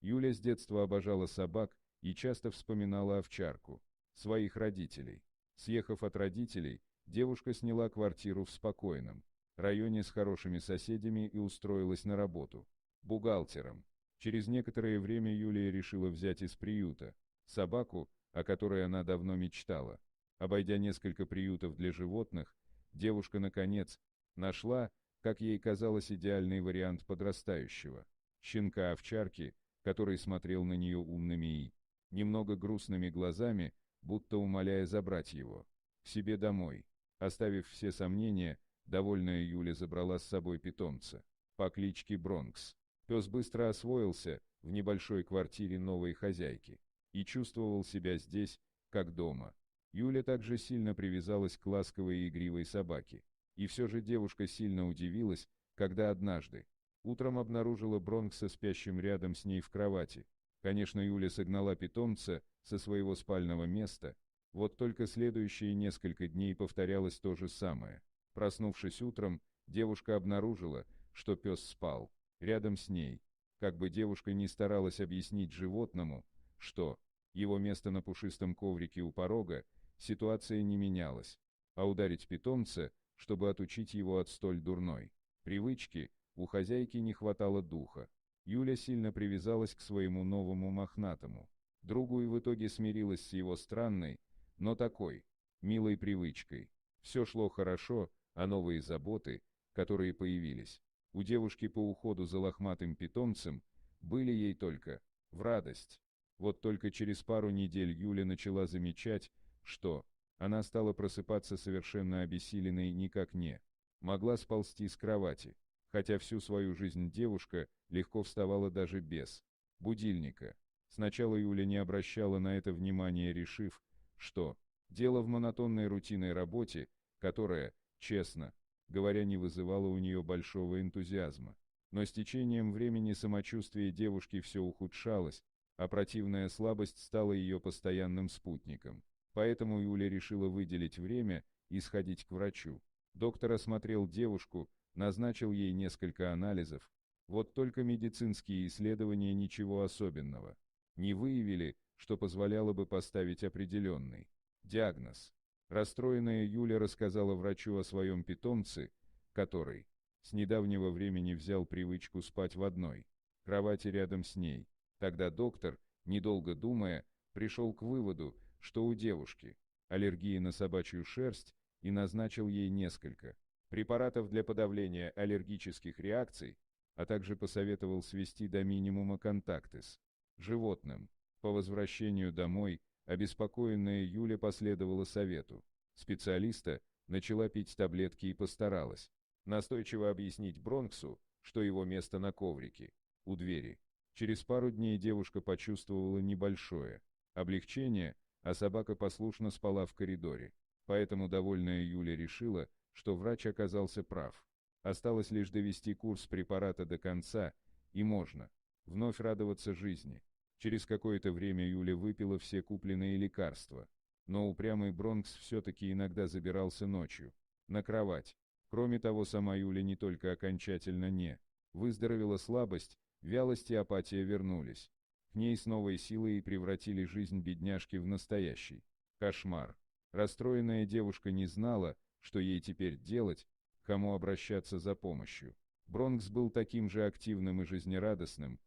Юля с детства обожала собак и часто вспоминала овчарку, своих родителей. Съехав от родителей, девушка сняла квартиру в спокойном районе с хорошими соседями и устроилась на работу бухгалтером. Через некоторое время Юлия решила взять из приюта собаку, о которой она давно мечтала. Обойдя несколько приютов для животных, девушка, наконец, нашла, как ей казалось, идеальный вариант подрастающего щенка-овчарки, который смотрел на нее умными и немного грустными глазами, будто умоляя забрать его к себе домой. Оставив все сомнения, довольная Юля забрала с собой питомца по кличке Бронкс. Пес быстро освоился в небольшой квартире новой хозяйки и чувствовал себя здесь, как дома. Юля также сильно привязалась к ласковой и игривой собаке. И все же девушка сильно удивилась, когда однажды утром обнаружила Бронкса спящим рядом с ней в кровати. Конечно, Юля согнала питомца со своего спального места, вот только следующие несколько дней повторялось то же самое. Проснувшись утром, девушка обнаружила, что пес спал рядом с ней. Как бы девушка ни старалась объяснить животному, что его место на пушистом коврике у порога, ситуация не менялась, а ударить питомца, чтобы отучить его от столь дурной привычки, у хозяйки не хватало духа. Юля сильно привязалась к своему новому мохнатому другу и в итоге смирилась с его странной, но такой милой привычкой. Все шло хорошо, а новые заботы, которые появились у девушки по уходу за лохматым питомцем, были ей только в радость. Вот только через пару недель Юля начала замечать, что она стала просыпаться совершенно обессиленной и никак не могла сползти с кровати, хотя всю свою жизнь девушка легко вставала даже без будильника. Сначала Юля не обращала на это внимания, решив, что дело в монотонной рутинной работе, которая, честно говоря, не вызывала у нее большого энтузиазма. Но с течением времени самочувствие девушки все ухудшалось, а противная слабость стала ее постоянным спутником. Поэтому Юля решила выделить время и сходить к врачу. Доктор осмотрел девушку, назначил ей несколько анализов. Вот только медицинские исследования ничего особенного не выявили, что позволяло бы поставить определенный диагноз. Расстроенная Юля рассказала врачу о своем питомце, который с недавнего времени взял привычку спать в одной кровати рядом с ней. Тогда доктор, недолго думая, пришел к выводу, что у девушки аллергия на собачью шерсть, и назначил ей несколько препаратов для подавления аллергических реакций, а также посоветовал свести до минимума контакты с животным. По возвращению домой обеспокоенная Юля последовала совету специалиста, начала пить таблетки и постаралась настойчиво объяснить Бронксу, что его место на коврике у двери. Через пару дней девушка почувствовала небольшое облегчение, а собака послушно спала в коридоре. Поэтому довольная Юля решила, что врач оказался прав. Осталось лишь довести курс препарата до конца, и можно вновь радоваться жизни. Через какое-то время Юля выпила все купленные лекарства, но упрямый Бронкс все-таки иногда забирался ночью на кровать. Кроме того, сама Юля не только окончательно не выздоровела, слабость, вялость и апатия вернулись к ней с новой силой и превратили жизнь бедняжки в настоящий кошмар. Расстроенная девушка не знала, что ей теперь делать, к кому обращаться за помощью. Бронкс был таким же активным и жизнерадостным,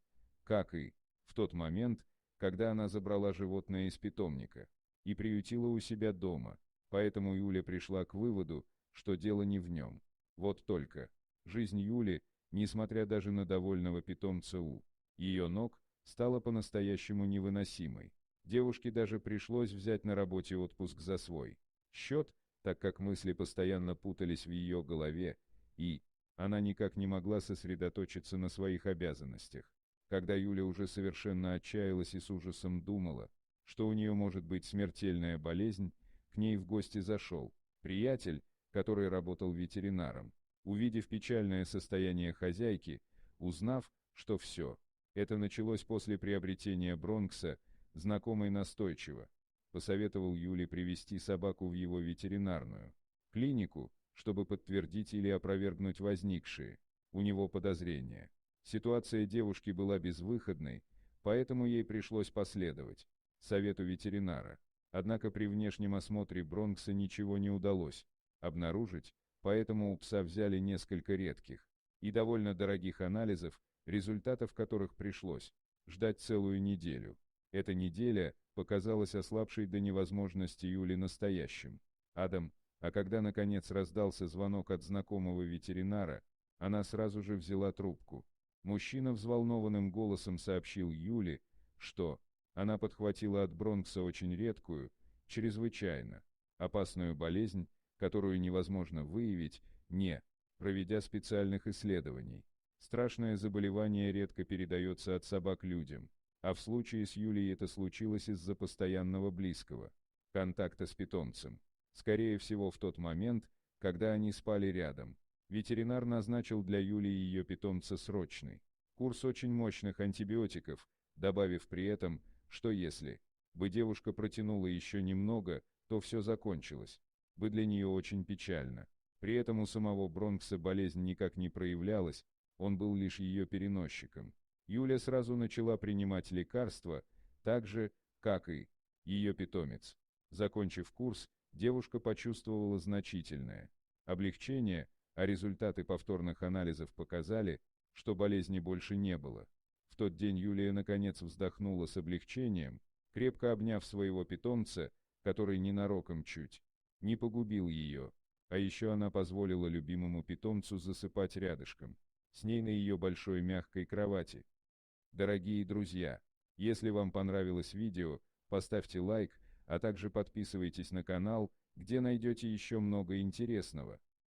как и в тот момент, когда она забрала животное из питомника и приютила у себя дома. Поэтому Юля пришла к выводу, что дело не в нем. Вот только жизнь Юли, несмотря даже на довольного питомца у ее ног, стала по-настоящему невыносимой. Девушке даже пришлось взять на работе отпуск за свой счет, так как мысли постоянно путались в ее голове, и она никак не могла сосредоточиться на своих обязанностях. Когда Юля уже совершенно отчаялась и с ужасом думала, что у нее может быть смертельная болезнь, к ней в гости зашел приятель, который работал ветеринаром. Увидев печальное состояние хозяйки, узнав, что все это началось после приобретения Бронкса, знакомый настойчиво посоветовал Юле привести собаку в его ветеринарную клинику, чтобы подтвердить или опровергнуть возникшие у него подозрения. Ситуация девушки была безвыходной, поэтому ей пришлось последовать совету ветеринара. Однако при внешнем осмотре Бронкса ничего не удалось обнаружить, поэтому у пса взяли несколько редких и довольно дорогих анализов, результатов которых пришлось ждать целую неделю. Эта неделя показалась ослабшей до невозможности Юли настоящим адом, а когда наконец раздался звонок от знакомого ветеринара, она сразу же взяла трубку. Мужчина взволнованным голосом сообщил Юле, что она подхватила от Бронкса очень редкую, чрезвычайно опасную болезнь, которую невозможно выявить, не проведя специальных исследований. Страшное заболевание редко передается от собак людям, а в случае с Юлей это случилось из-за постоянного близкого контакта с питомцем. Скорее всего, в тот момент, когда они спали рядом, ветеринар назначил для Юли и ее питомца срочный курс очень мощных антибиотиков, добавив при этом, что если бы девушка протянула еще немного, то все закончилось бы для нее очень печально. При этом у самого Бронкса болезнь никак не проявлялась, он был лишь ее переносчиком. Юля сразу начала принимать лекарства, так же, как и ее питомец. Закончив курс, девушка почувствовала значительное облегчение, а результаты повторных анализов показали, что болезни больше не было. В тот день Юлия наконец вздохнула с облегчением, крепко обняв своего питомца, который ненароком чуть не погубил ее, а еще она позволила любимому питомцу засыпать рядышком с ней на ее большой мягкой кровати. Дорогие друзья, если вам понравилось видео, поставьте лайк, а также подписывайтесь на канал, где найдете еще много интересного.